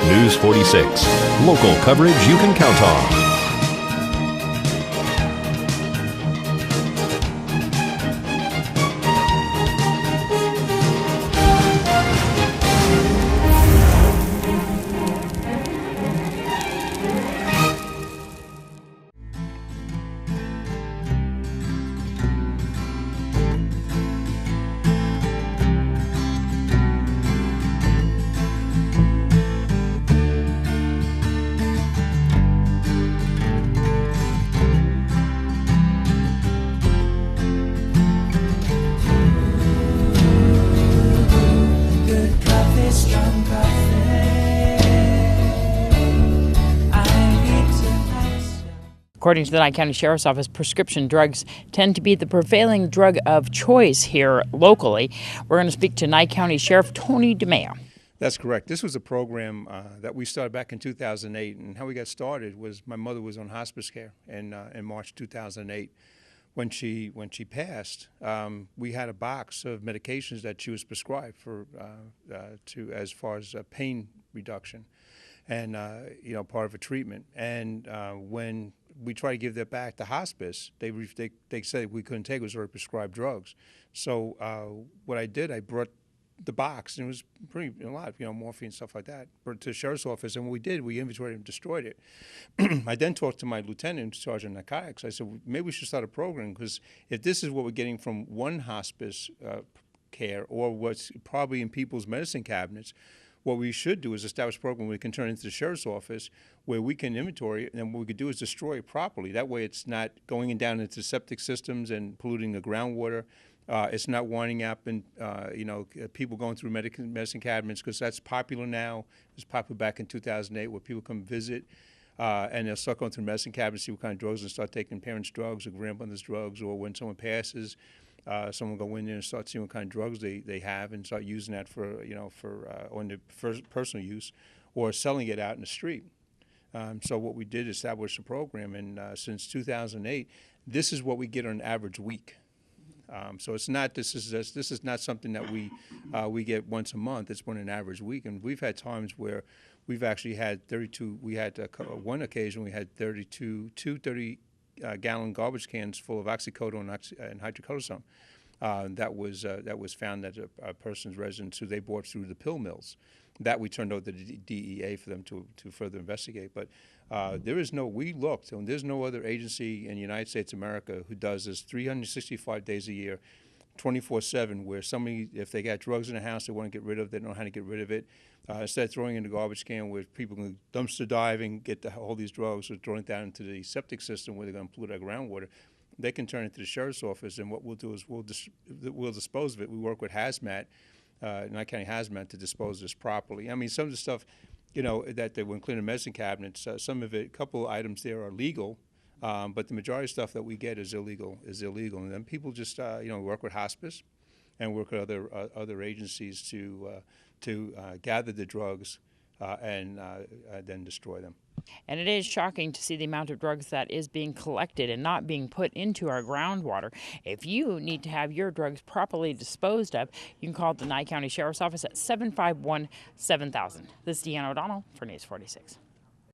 News 46. Local coverage you can count on. According to the Nye County Sheriff's Office, prescription drugs tend to be the prevailing drug of choice here locally. We're going to speak to Nye County Sheriff Tony DeMeo. That's correct. This was a program that we started back in 2008, and how we got started was my mother was on hospice care in March 2008. When she passed, we had a box of medications that she was prescribed for as far as pain reduction, and part of a treatment. And when we tried to give that back to hospice, they said we couldn't take it, was already prescribed drugs. So what I did, I brought the box, and it was a lot, morphine and stuff like that, brought it to the sheriff's office. And what we did, we inventoried and destroyed it. I then talked to my lieutenant in charge of narcotics. I said, well, maybe we should start a program, because if this is what we're getting from one hospice care, or what's probably in people's medicine cabinets, what we should do is establish a program we can turn into the sheriff's office where we can inventory it, and then what we could do is destroy it properly. That way it's not going down into septic systems and polluting the groundwater. It's not winding up and, people going through medicine cabinets, because that's popular now. It was popular back in 2008 where people come visit and they'll start going through medicine cabinets, see what kind of drugs, and start taking parents' drugs or grandmother's drugs, or when someone passes, someone will go in there and start seeing what kind of drugs they have and start using that for on the personal use, or selling it out in the street. So what we did is establish a program, and since 2008, this is what we get on an average week. So it's not this is not something that we get once a month. It's on an average week, and we've had times where we've actually had 32. We had one occasion we had 32 gallon garbage cans full of oxycodone and hydrocodone that was found at a person's residence who they bought through the pill mills. That we turned over to the DEA for them to further investigate. But we looked, and there's no other agency in the United States of America who does this 365 days a year, 24/7, where somebody, if they got drugs in the house they want to get rid of, they don't know how to get rid of it. Instead of throwing it in the garbage can where people can dumpster dive and get all these drugs, or throwing it down into the septic system where they're going to pollute our groundwater, they can turn it to the sheriff's office, and what we'll do is we'll dispose of it. We work with hazmat, Nye County Hazmat, to dispose of this properly. I mean, some of the stuff, that they will include in medicine cabinets, some of it, a couple of items there are legal, but the majority of stuff that we get is illegal. And then people just, work with hospice and work with other agencies to gather the drugs and then destroy them. And it is shocking to see the amount of drugs that is being collected and not being put into our groundwater. If you need to have your drugs properly disposed of, you can call the Nye County Sheriff's Office at 751-7000. This is Deanna O'Donnell for News 46.